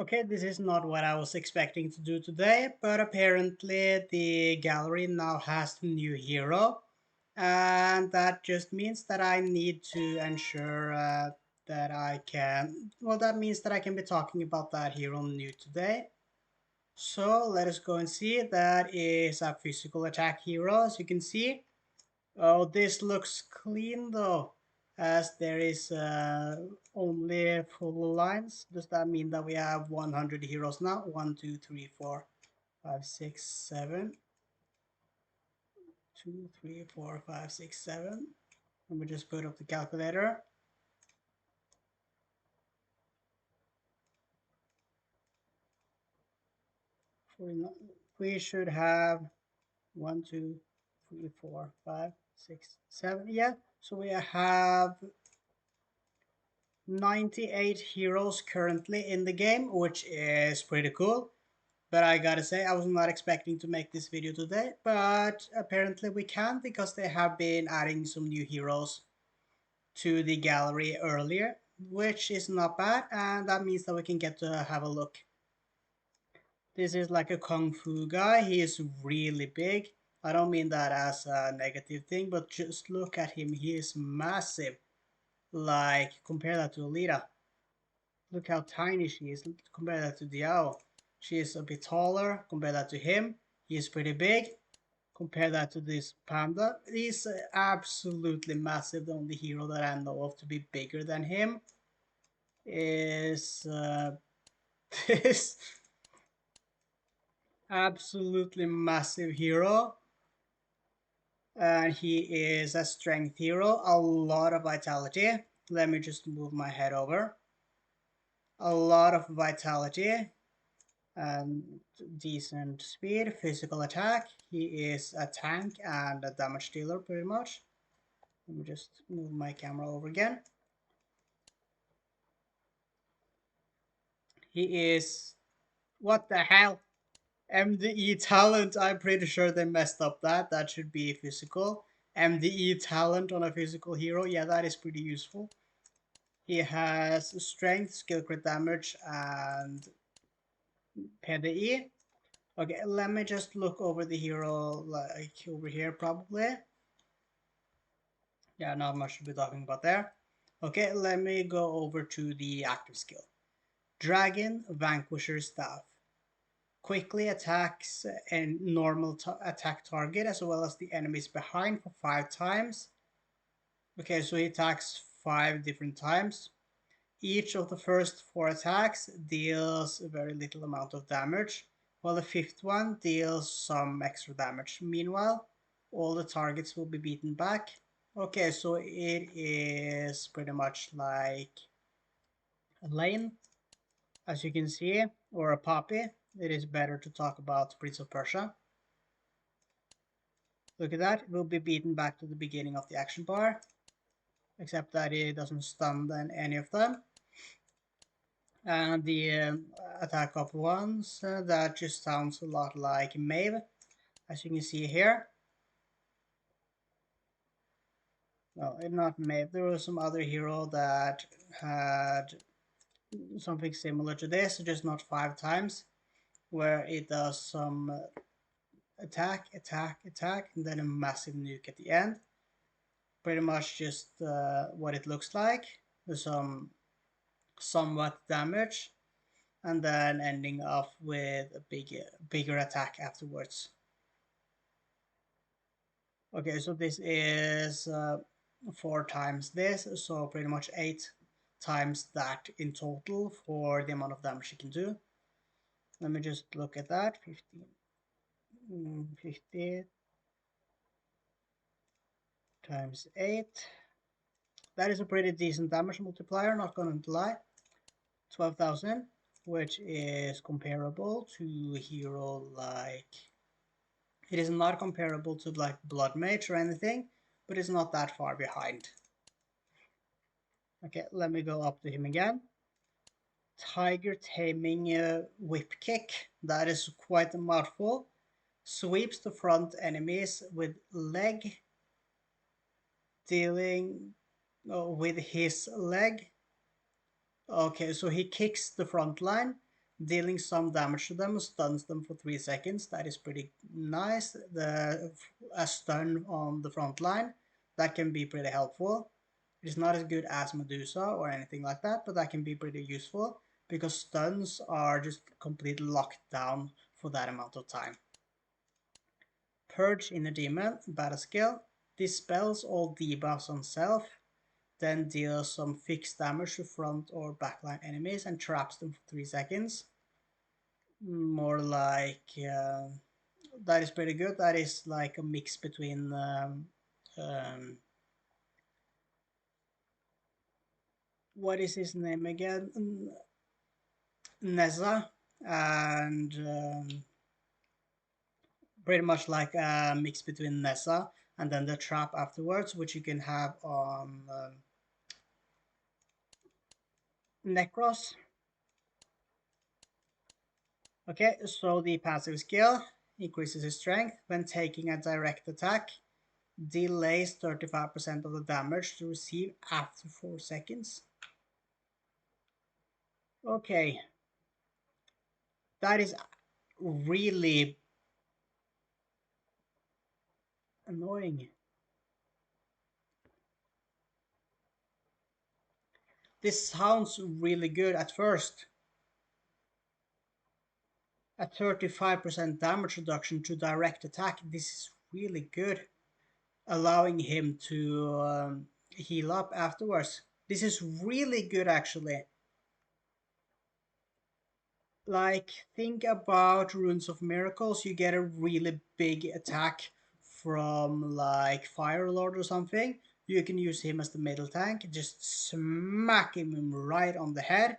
Okay, this is not what I was expecting to do today, but apparently the gallery now has a new hero, and that just means that I need to ensure that I can, well, that means that I can be talking about that hero new today. So let us go and see. That is a physical attack hero, as you can see. Oh, this looks clean though, as there is only full lines. Does that mean that we have 100 heroes now? 1, 2, 3, 4, 5, 6, 7. 2, 3, 4, 5, 6, 7. Let me just put up the calculator. We should have 1, 2, 3, 4, 5, 6, 7. Yeah, so we have 98 heroes currently in the game, which is pretty cool. But I gotta say, I was not expecting to make this video today, but apparently we can because they have been adding some new heroes to the gallery earlier, which is not bad, and that means that we can get to have a look. This is like a kung fu guy. He is really big. I don't mean that as a negative thing, but just look at him. He is massive. Like, compare that to Alita. Look how tiny she is. Compare that to Diao. She is a bit taller. Compare that to him. He is pretty big. Compare that to this panda. He's absolutely massive. The only hero that I know of to be bigger than him is this absolutely massive hero. And he is a strength hero. A lot of vitality. Let me just move my head over. A lot of vitality. And decent speed, physical attack. He is a tank and a damage dealer pretty much. Let me just move my camera over again. He is, what the hell? MDE talent, I'm pretty sure they messed up that. That should be physical. MDE talent on a physical hero, yeah, that is pretty useful. He has strength, skill crit damage, and PDE. Okay, let me just look over the hero, like over here probably. Yeah, not much to be talking about there. Okay, let me go over to the active skill. Dragon Vanquisher Staff. Quickly attacks a normal attack target as well as the enemies behind for 5 times. Okay, so he attacks 5 different times. Each of the first 4 attacks deals a very little amount of damage, while the 5th one deals some extra damage. Meanwhile, all the targets will be beaten back. Okay, so it is pretty much like a lane, as you can see, or a poppy. It is better to talk about Prince of Persia. Look at that, it will be beaten back to the beginning of the action bar, except that it doesn't stun then any of them. And the attack of ones, that just sounds a lot like Maeve, as you can see here. No, not Maeve, there was some other hero that had something similar to this, just not 5 times, where it does some attack, attack, attack, and then a massive nuke at the end. Pretty much just what it looks like, with some somewhat damage, and then ending off with a bigger attack afterwards. Okay, so this is 4 times this, so pretty much 8 times that in total for the amount of damage you can do. Let me just look at that. 15, 50 times 8. That is a pretty decent damage multiplier, not gonna lie. 12,000, which is comparable to a hero like... It is not comparable to like Blood Mage or anything, but it's not that far behind. Okay, let me go up to him again. Tiger Taming Whip Kick. That is quite a mouthful. Sweeps the front enemies with leg, dealing with his leg. Okay, so he kicks the front line, dealing some damage to them, stuns them for 3 seconds. That is pretty nice. A stun on the front line, that can be pretty helpful. It's not as good as Medusa or anything like that, but that can be pretty useful because stuns are just completely locked down for that amount of time. Purge Inner Demon, battle skill, dispels all debuffs on self, then deals some fixed damage to front or backline enemies and traps them for 3 seconds. More like that is pretty good. That is like a mix between um, what is his name again? Neza, and pretty much like a mix between Nessa and then the trap afterwards, which you can have on Necros. Okay, so the passive skill increases his strength when taking a direct attack, delays 35% of the damage to receive after 4 seconds. Okay, that is really annoying. This sounds really good at first. A 35% damage reduction to direct attack. This is really good, allowing him to heal up afterwards. This is really good actually. Like, think about Runes of Miracles. You get a really big attack from like Fire Lord or something. You can use him as the middle tank, just smack him right on the head.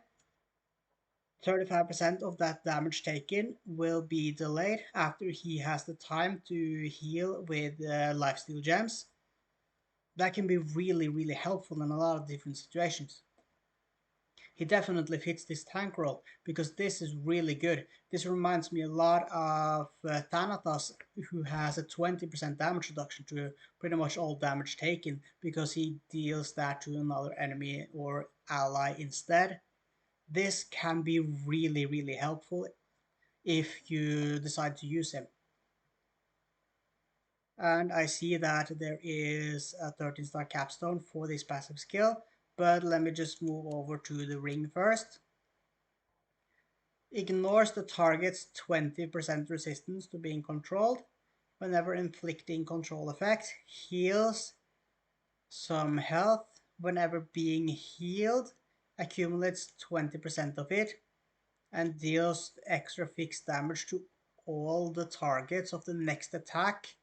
35% of that damage taken will be delayed after he has the time to heal with lifesteal gems. That can be really, really helpful in a lot of different situations. He definitely fits this tank role because this is really good. This reminds me a lot of Thanatos, who has a 20% damage reduction to pretty much all damage taken because he deals that to another enemy or ally instead. This can be really, really helpful if you decide to use him. And I see that there is a 13-star capstone for this passive skill, but let me just move over to the ring first. Ignores the target's 20% resistance to being controlled whenever inflicting control effect, heals some health whenever being healed, accumulates 20% of it, and deals extra fixed damage to all the targets of the next attack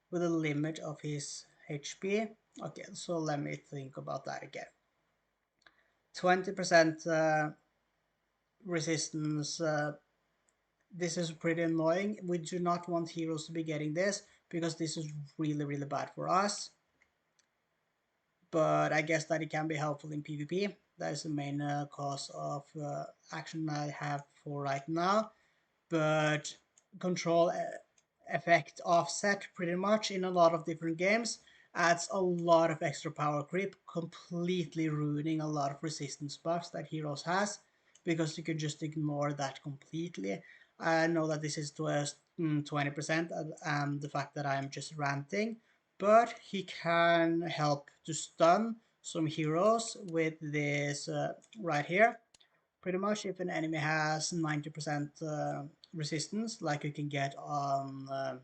with a limit of his HP. Okay, so let me think about that again. 20% resistance. This is pretty annoying. We do not want heroes to be getting this because this is really, really bad for us. But I guess that it can be helpful in PvP. That is the main cause of action I have for right now. But control effect offset pretty much in a lot of different games adds a lot of extra power creep, completely ruining a lot of resistance buffs that heroes has because you can just ignore that completely. I know that this is just 20% and the fact that I'm just ranting, but he can help to stun some heroes with this right here. Pretty much if an enemy has 90% resistance, like you can get on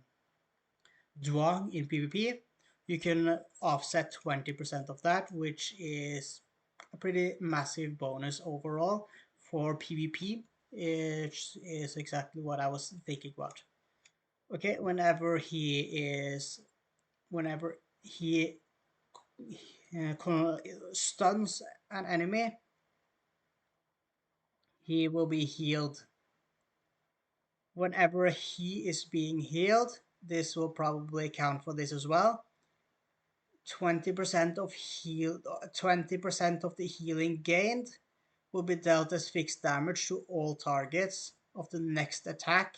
Zhuang in PvP, you can offset 20% of that, which is a pretty massive bonus overall for PvP. It is exactly what I was thinking about. Okay, whenever he stuns an enemy, he will be healed. Whenever he is being healed, this will probably account for this as well. 20% of 20% of the healing gained will be dealt as fixed damage to all targets of the next attack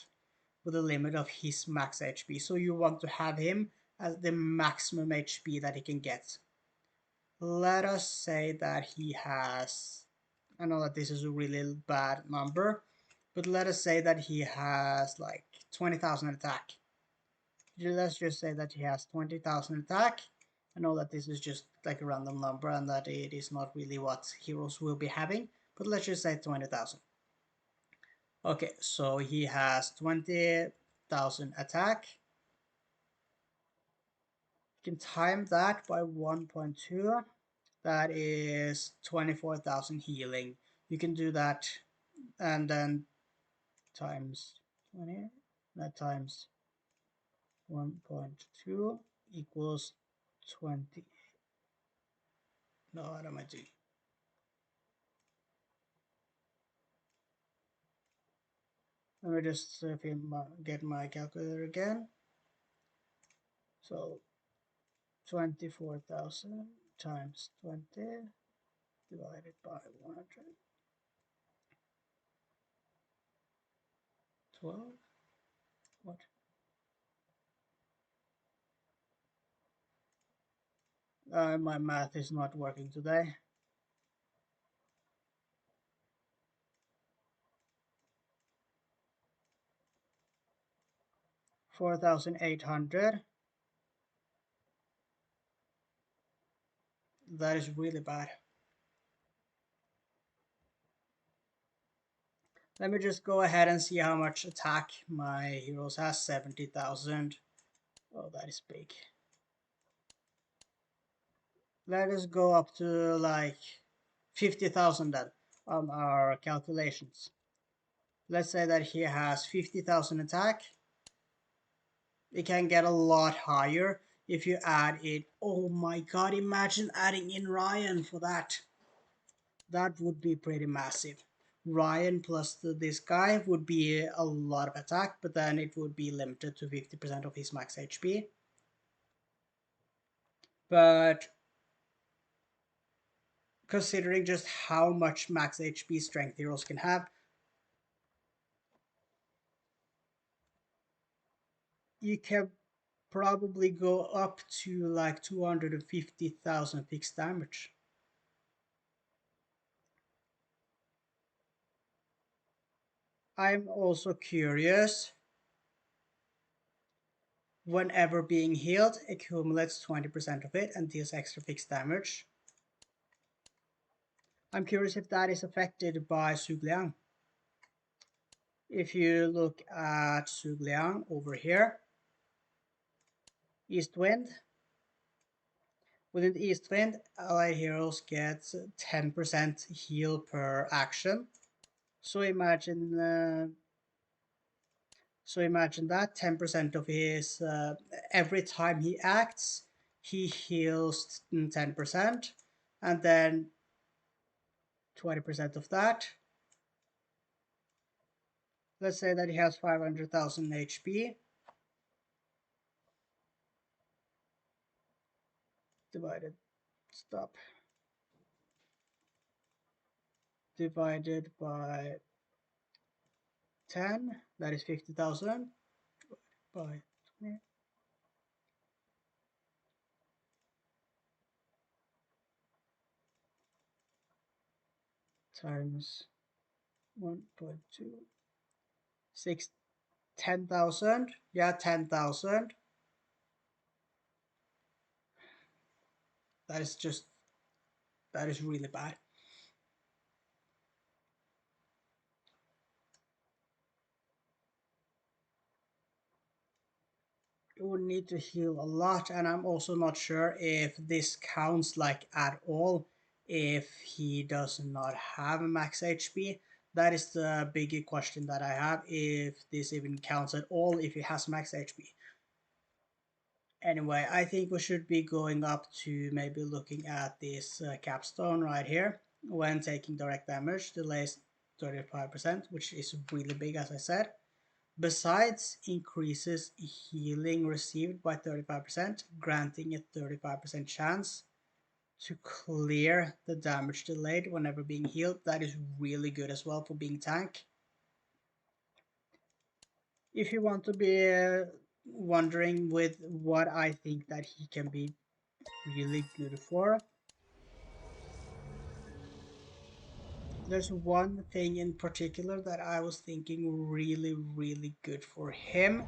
with a limit of his max HP. So you want to have him at the maximum HP that he can get. Let us say that he has, I know that this is a really bad number, But let us say that he has like 20,000 attack. Let's just say that he has 20,000 attack. I know that this is just like a random number and that it is not really what heroes will be having, but let's just say 20,000. Okay, so he has 20,000 attack. You can time that by 1.2. That is 24,000 healing. You can do that and then times 20. That times 1.2 equals 20. No, what am I doing? Let me just get my calculator again. So 24,000 times 20 divided by 112. What? My math is not working today. 4,800. That is really bad. Let me just go ahead and see how much attack my heroes has. 70,000. Oh, that is big. Let us go up to like 50,000 then on our calculations. Let's say that he has 50,000 attack. It can get a lot higher if you add it. Oh my god, imagine adding in Ryan for that. That would be pretty massive. Ryan plus this guy would be a lot of attack, but then it would be limited to 50% of his max HP. But considering just how much max HP strength heroes can have, you can probably go up to like 250,000 fixed damage. I'm also curious. Whenever being healed, accumulates 20% of it and deals extra fixed damage. I'm curious if that is affected by Zhugliang. If you look at Zhugliang over here, East Wind. Within the East Wind, allied heroes get 10% heal per action. So imagine that 10% of his every time he acts, he heals 10%, and then 20% of that. Let's say that he has 500,000 HP. Divided, stop. Divided by 10, that is 50,000. By 20. Times 1.2. 10,000. Yeah, 10,000. That is just, that is really bad. You would need to heal a lot, and I'm also not sure if this counts like at all if he does not have a max HP. That is the big question that I have, if this even counts at all if he has max HP. Anyway, I think we should be going up to maybe looking at this capstone right here. When taking direct damage, delays 35%, which is really big as I said. Besides, increases healing received by 35%, granting a 35% chance to clear the damage delayed whenever being healed. That is really good as well for being tank. If you want to be wondering with what I think that he can be really good for, There's one thing in particular that I was thinking really, really good for him.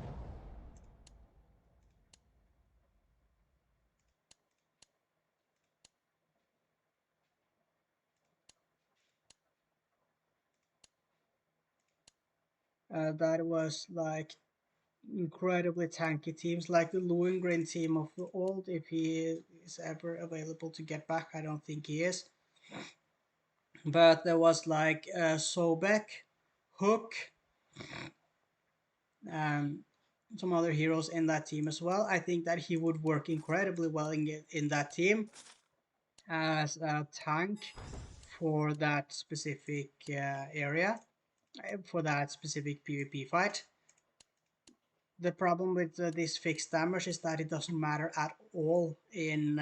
That was like incredibly tanky teams, like the Lohengrin team of the old. If he is ever available to get back, I don't think he is. But there was like Sobek, Hook, and some other heroes in that team as well. I think that he would work incredibly well in that team as a tank for that specific area, for that specific PvP fight. The problem with this fixed damage is that it doesn't matter at all in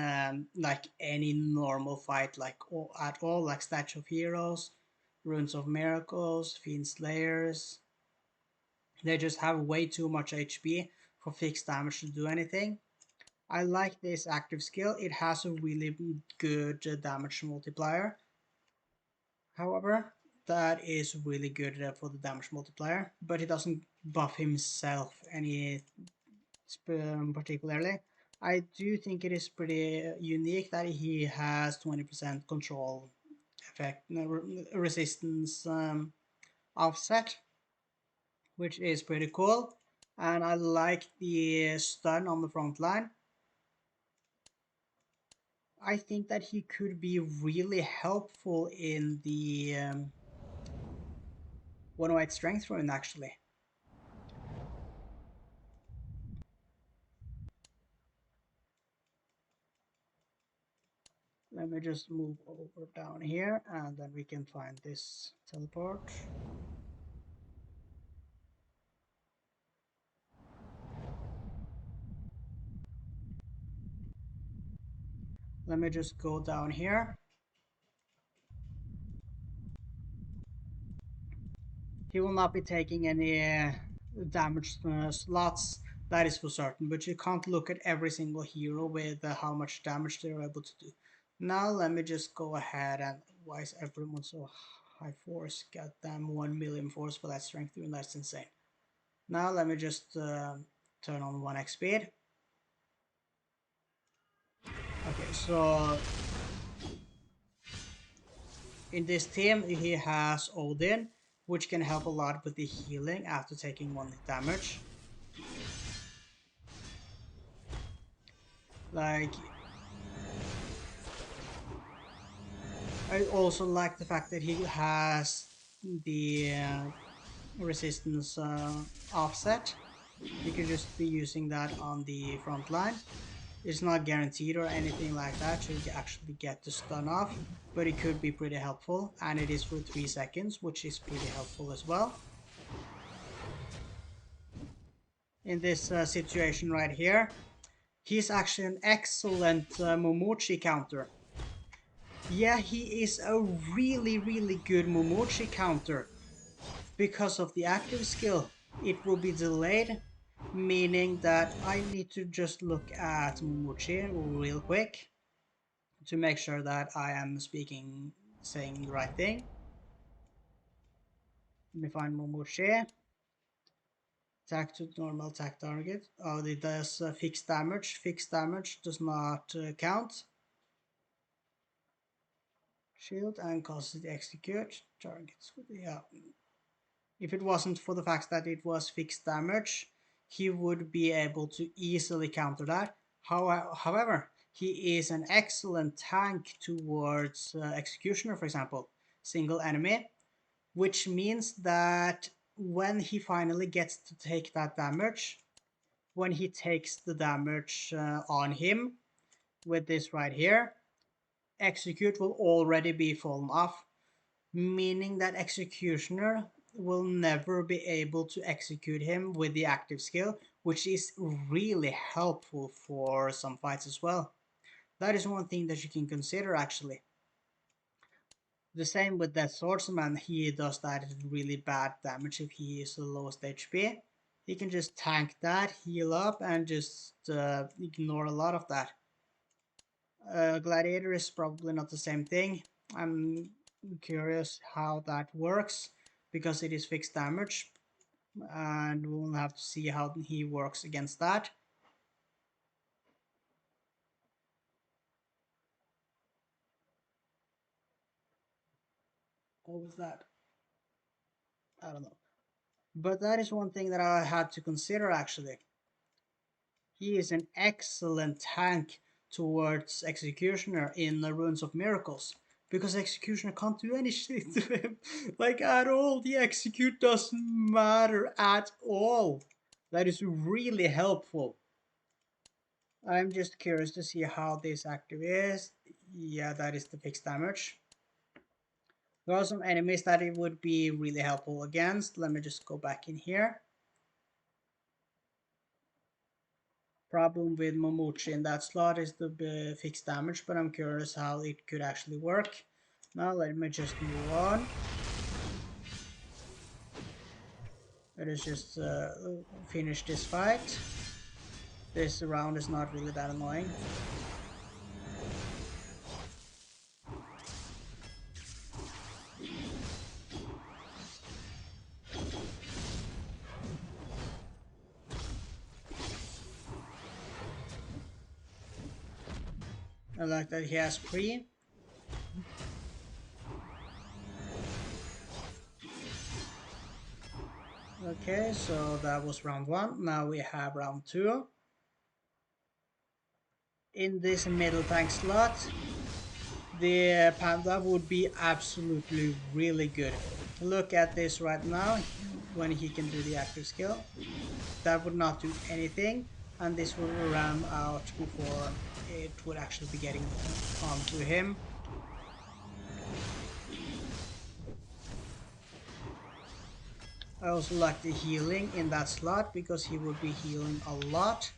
like any normal fight, like at all, like Statue of Heroes, Runes of Miracles, Fiend Slayers. They just have way too much HP for fixed damage to do anything. I like this active skill. It has a really good damage multiplier. However, that is really good for the damage multiplier, but it doesn't buff himself any particularly. I do think it is pretty unique that he has 20% control effect, resistance offset, which is pretty cool. And I like the stun on the front line. I think that he could be really helpful in the 108 strength rune actually. Let me just move over down here and then we can find this teleport. Let me just go down here. He will not be taking any damage slots, that is for certain, but you can't look at every single hero with how much damage they're able to do. Now let me just go ahead and, why is everyone so high force? Got them 1 million force for that strength rune, that's insane. Now let me just turn on 1x speed. Okay, so in this team he has Odin, which can help a lot with the healing after taking 1 damage. Like, I also like the fact that he has the resistance offset. You can just be using that on the front line. It's not guaranteed or anything like that to actually get the stun off, but it could be pretty helpful, and it is for 3 seconds, which is pretty helpful as well. In this situation right here, he's actually an excellent Momochi counter. Yeah, he is a really, really good Momochi counter. Because of the active skill, it will be delayed, meaning that I need to just look at Momochi real quick to make sure that I am saying the right thing. Let me find Momochi. Attack to normal attack target. Oh, it does fixed damage. Fixed damage does not count. Shield and causes the execute targets. Yeah. If it wasn't for the fact that it was fixed damage, he would be able to easily counter that. However, he is an excellent tank towards Executioner, for example, single enemy, which means that when he finally gets to take that damage, when he takes the damage on him with this right here, Execute will already be fallen off, meaning that Executioner will never be able to execute him with the active skill, which is really helpful for some fights as well. That is one thing that you can consider actually. The same with that swordsman, he does that really bad damage if he is the lowest HP. He can just tank that, heal up, and just ignore a lot of that. Gladiator is probably not the same thing. I'm I'm curious how that works because it is fixed damage, and we'll have to see how he works against that. What was that? I don't know. But that is one thing that I had to consider actually. He is an excellent tank towards Executioner in the Ruins of Miracles. Because Executioner can't do any shit to him. Like at all. The execute doesn't matter at all. That is really helpful. I'm just curious to see how this active is. Yeah, that is the fixed damage. There are some enemies that it would be really helpful against. Let me just go back in here. Problem with Momochi in that slot is the fixed damage, but I'm curious how it could actually work. Now let me just move on. Let us just finish this fight. This round is not really that annoying. I like that he has pre. Okay, so that was round one. Now we have round two. In this middle tank slot, the Panda would be absolutely really good. Look at this right now when he can do the active skill. That would not do anything, and this will ram out before it would actually be getting onto him. I also like the healing in that slot because he would be healing a lot.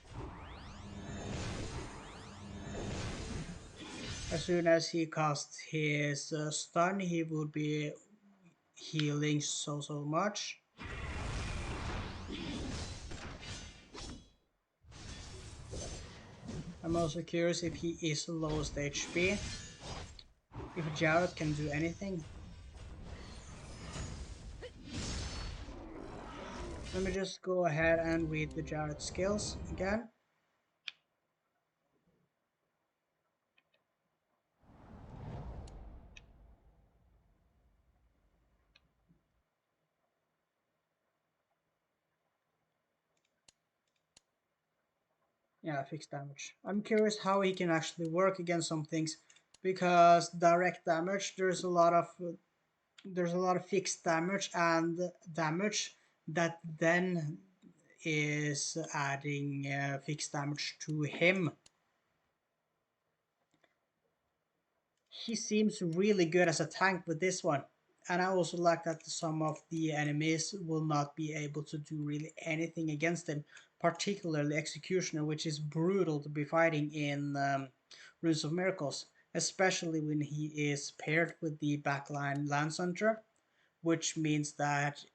As soon as he casts his stun, he would be healing so much. I'm also curious if he is lowest HP. If Jared can do anything. Let me just go ahead and read the Jared skills again. Yeah, fixed damage. I'm curious how he can actually work against some things, because direct damage, there's a lot of fixed damage and damage that then is adding fixed damage to him. He seems really good as a tank with this one. And I also like that some of the enemies will not be able to do really anything against him, particularly Executioner, which is brutal to be fighting in Runes of Miracles, especially when he is paired with the backline Lance Hunter, which means that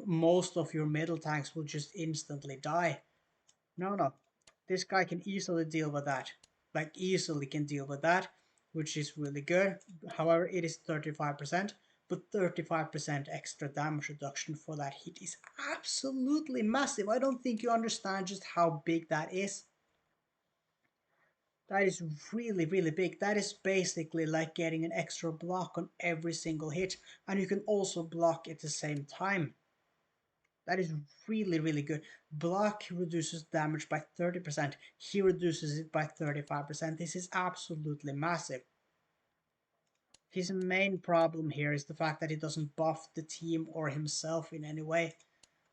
most of your middle tanks will just instantly die. No, no. This guy can easily deal with that. Like, easily can deal with that, which is really good. However, it is 35%, but 35% extra damage reduction for that hit is absolutely massive. I don't think you understand just how big that is. That is really, really big. That is basically like getting an extra block on every single hit, and you can also block at the same time. That is really, really good. Block reduces damage by 30%. He reduces it by 35%. This is absolutely massive. His main problem here is the fact that he doesn't buff the team or himself in any way.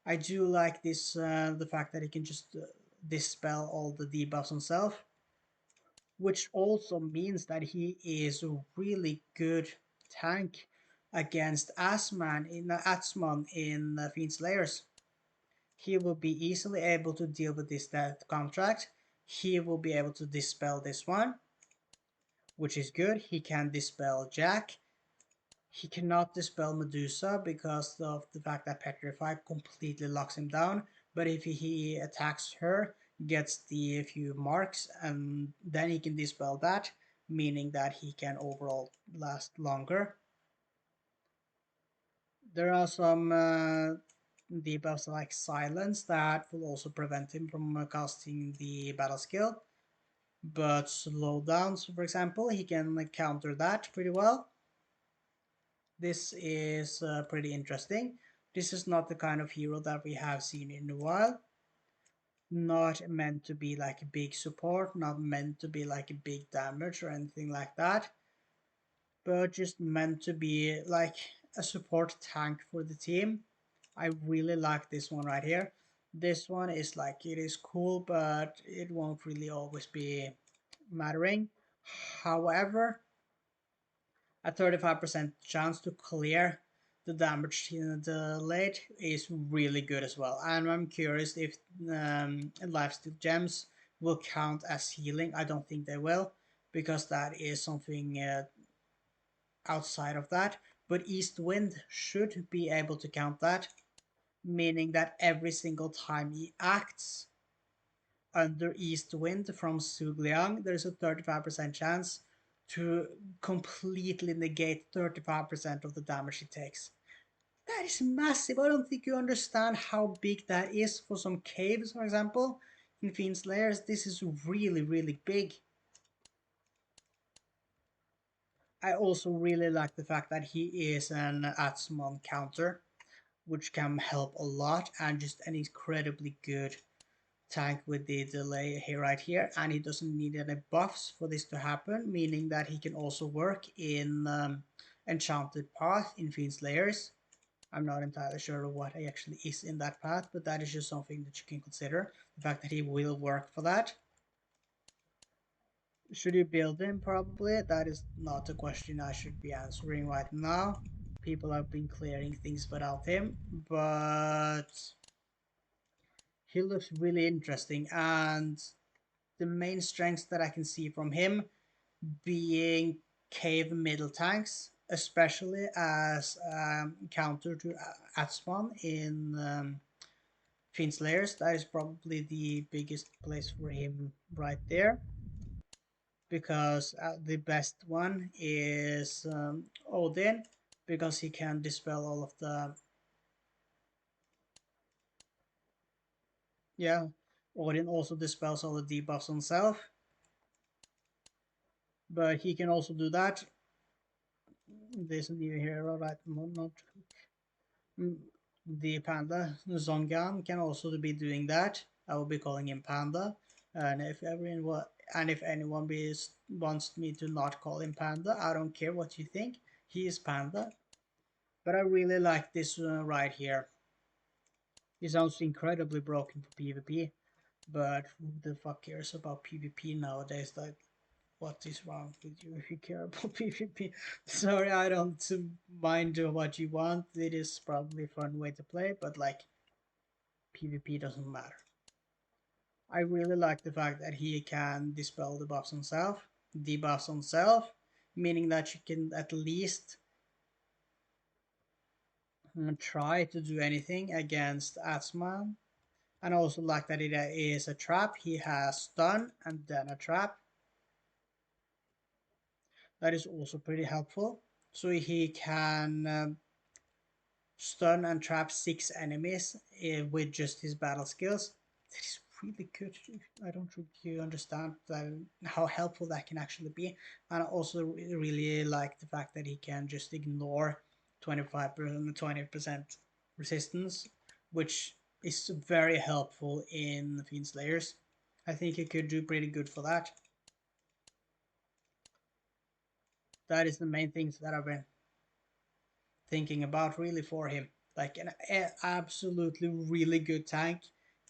I do like this, the fact that he can just dispel all the debuffs himself, which also means that he is a really good tank against Asman in Fiend Slayers. He will be easily able to deal with this death contract. He will be able to dispel this one, which is good. He can dispel Jack. He cannot dispel Medusa because of the fact that Petrify completely locks him down. But if he attacks her, gets the few marks, and then he can dispel that, meaning that he can overall last longer. There are some debuffs like silence that will also prevent him from casting the battle skill. But slowdowns, for example, he can counter that pretty well. This is pretty interesting. This is not the kind of hero that we have seen in a while. Not meant to be like a big support, not meant to be like a big damage or anything like that, but just meant to be like a support tank for the team. I really like this one right here. This one is like, it is cool, but it won't really always be mattering. However, a 35% chance to clear the damage in the late is really good as well. And I'm curious if lifesteal gems will count as healing. I don't think they will, because that is something outside of that. But East Wind should be able to count that, meaning that every single time he acts under East Wind from Sugliang, there's a 35% chance to completely negate 35% of the damage he takes. That is massive. I don't think you understand how big that is for some caves, for example. In Fiend's Lairs, this is really, really big. I also really like the fact that he is an Atsumon counter, which can help a lot, and just an incredibly good tank with the delay here right here, and he doesn't need any buffs for this to happen, meaning that he can also work in Enchanted Path in Fiend's Lairs. I'm not entirely sure what actually is in that path, but that is just something that you can consider. The fact that he will work for that. Should you build him? Probably. That is not a question I should be answering right now. People have been clearing things without him, but he looks really interesting, and the main strengths that I can see from him being cave middle tanks, especially as counter to Atswan in Fiend's Lairs. That is probably the biggest place for him right there, because the best one is Odin, because he can dispel all of the, yeah, Odin also dispels all the debuffs on self, but he can also do that. There's a new hero, right? Not the panda. Zongyan can also be doing that. I will be calling him Panda. And if anyone wants me to not call him Panda, I don't care what you think. He is Panda. But I really like this right here. He sounds incredibly broken for PvP. But who the fuck cares about PvP nowadays? Like, what is wrong with you if you care about PvP? Sorry, I don't mind what you want. It is probably a fun way to play, but like, PvP doesn't matter. I really like the fact that he can dispel the buffs on self, debuffs on self, meaning that you can at least try to do anything against Asman. And I also like that it is a trap. He has stun and then a trap. That is also pretty helpful. So he can stun and trap 6 enemies with just his battle skills. That is really good. I don't really understand that, how helpful that can actually be. And I also really like the fact that he can just ignore 25% 20% resistance, which is very helpful in Fiend Slayers. I think he could do pretty good for that. That is the main things that I've been thinking about really for him. Like an absolutely really good tank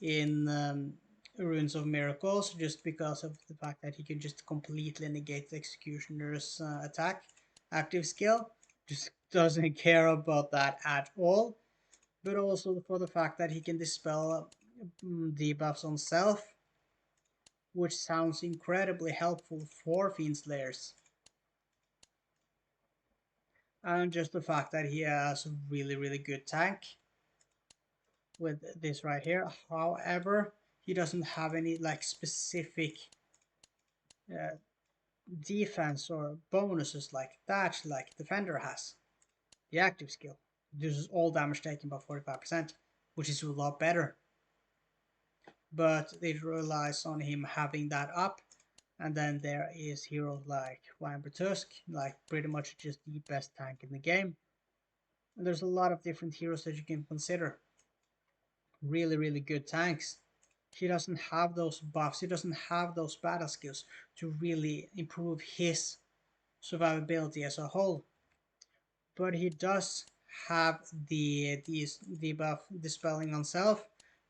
in Runes of Miracles, just because of the fact that he can just completely negate the Executioner's attack active skill. Just doesn't care about that at all. But also for the fact that he can dispel debuffs on self, which sounds incredibly helpful for Fiend Slayers. And just the fact that he has a really, really good tank with this right here. However, he doesn't have any like specific uh, defense or bonuses like that, like Defender has, the active skill. Reduces all damage taken by 45%, which is a lot better. But it relies on him having that up. And then there is heroes like Tusk, like pretty much just the best tank in the game. And there's a lot of different heroes that you can consider. Really, really good tanks. He doesn't have those buffs, he doesn't have those battle skills to really improve his survivability as a whole. But he does have the buff dispelling on self,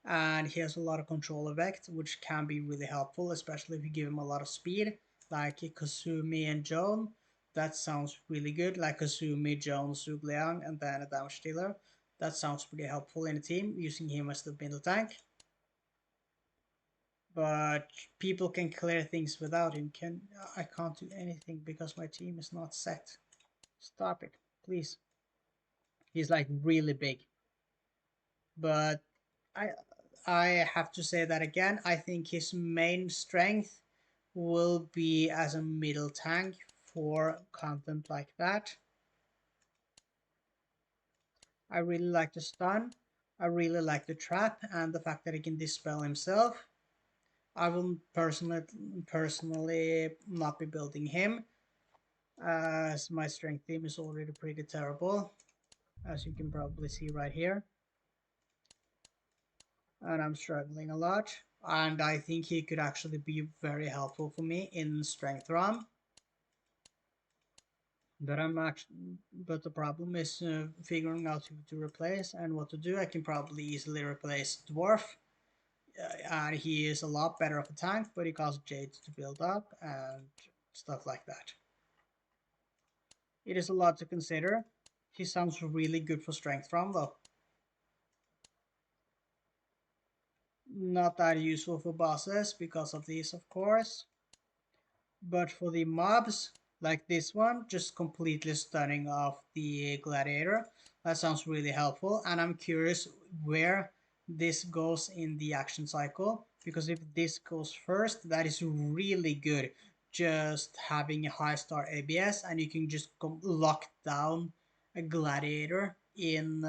and he has a lot of control effect, which can be really helpful, especially if you give him a lot of speed, like Kasumi and Joan. That sounds really good, like Kasumi, Joan, Sugliang, and then a damage dealer. That sounds pretty helpful in a team, using him as the middle tank. But people can clear things without him. I can't do anything because my team is not set. Stop it, please. He's like really big. But I I have to say that again. I think his main strength will be as a middle tank for content like that. I really like the stun. I really like the trap and the fact that he can dispel himself. I will personally not be building him, as my strength team is already pretty terrible, as you can probably see right here. And I'm struggling a lot. And I think he could actually be very helpful for me in strength run. But the problem is figuring out who to replace and what to do. I can probably easily replace Dwarf. And he is a lot better of a tank, but he costs Jades to build up and stuff like that. It is a lot to consider. He sounds really good for strength run though. Not that useful for bosses because of these, of course. But for the mobs, like this one, just completely stunning off the gladiator. That sounds really helpful, and I'm curious where this goes in the action cycle, because if this goes first, that is really good. Just having a high star ABS, and you can just lock down a gladiator in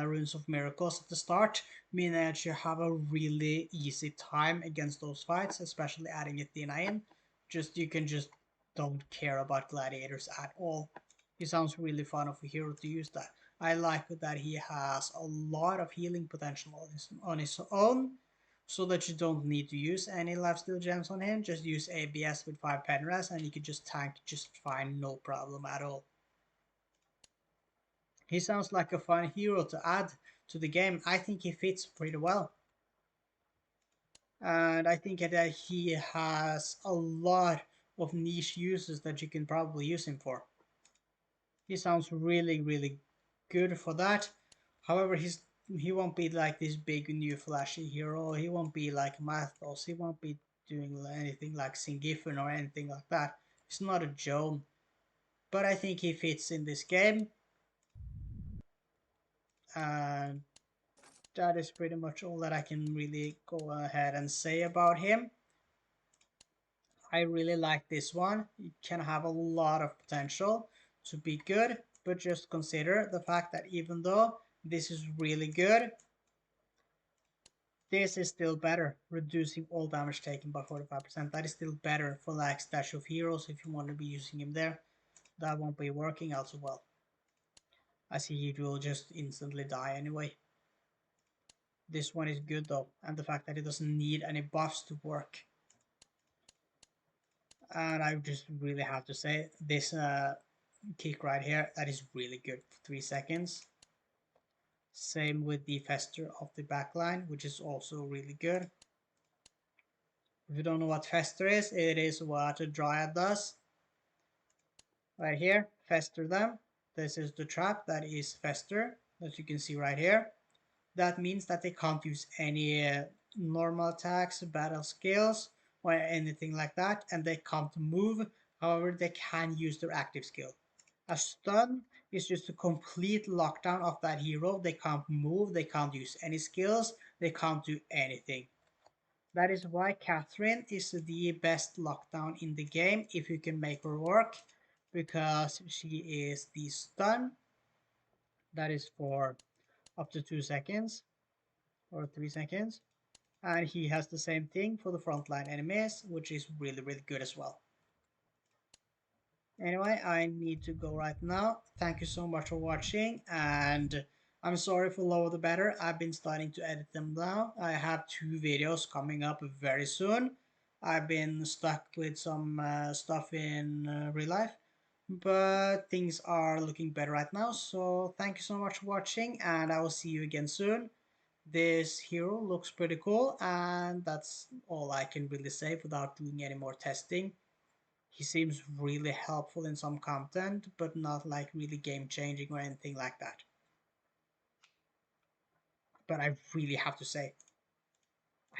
Runes of Miracles at the start, meaning that you have a really easy time against those fights, especially adding Athena in. You can just don't care about gladiators at all. He sounds really fun of a hero to use that. I like that he has a lot of healing potential on his own, so that you don't need to use any lifesteal gems on him. Just use ABS with 5 Penras and you can just tank just fine, no problem at all. He sounds like a fun hero to add to the game. I think he fits pretty well. And I think that he has a lot of niche uses that you can probably use him for. He sounds really, really good for that. However, he won't be like this big new flashy hero. He won't be like Mathos. He won't be doing anything like Singiffen or anything like that. He's not a Joan. But I think he fits in this game. And that is pretty much all that I can really go ahead and say about him. I really like this one. It can have a lot of potential to be good, but just consider the fact that even though this is really good, this is still better, reducing all damage taken by 45%. That is still better for like Stash of Heroes if you want to be using him there. That won't be working out so well, as he will just instantly die anyway. This one is good though, and the fact that it doesn't need any buffs to work. And I just really have to say, this kick right here, that is really good for 3 seconds. Same with the Fester of the backline, which is also really good. If you don't know what Fester is, it is what a Dryad does. Right here, Fester them. This is the trap that is Fester, that you can see right here. That means that they can't use any normal attacks, battle skills, or anything like that, and they can't move. However, they can use their active skill. A stun is just a complete lockdown of that hero. They can't move, they can't use any skills, they can't do anything. That is why Catherine is the best lockdown in the game if you can make her work, because she is the stun. That is for up to 2 seconds or 3 seconds. And he has the same thing for the frontline enemies, which is really, really good as well. Anyway, I need to go right now. Thank you so much for watching, and I'm sorry for Lower the Better. I've been starting to edit them now. I have 2 videos coming up very soon. I've been stuck with some stuff in real life, but things are looking better right now. So thank you so much for watching, and I will see you again soon. This hero looks pretty cool, and that's all I can really say without doing any more testing. He seems really helpful in some content, but not like really game changing or anything like that. But I really have to say,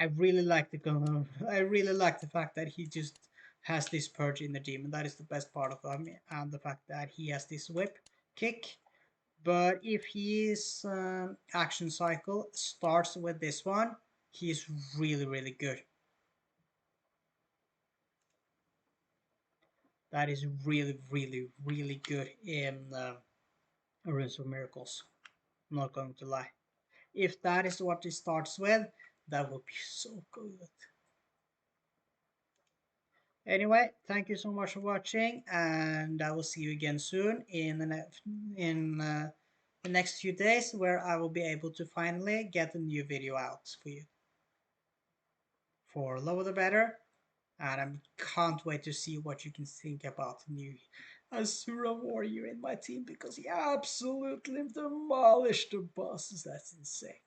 I really like the I really like the fact that he just has this purge in the demon. That is the best part of him, and the fact that he has this whip kick. But if his action cycle starts with this one, he's really, really good. That is really, really, really good in Runes of Miracles. I'm not going to lie. If that is what it starts with, that would be so good. Anyway, thank you so much for watching, and I will see you again soon in the next few days, where I will be able to finally get a new video out for you for Lower the Better, and I can't wait to see what you can think about the new Asura warrior in my team, because he absolutely demolished the bosses. That's insane.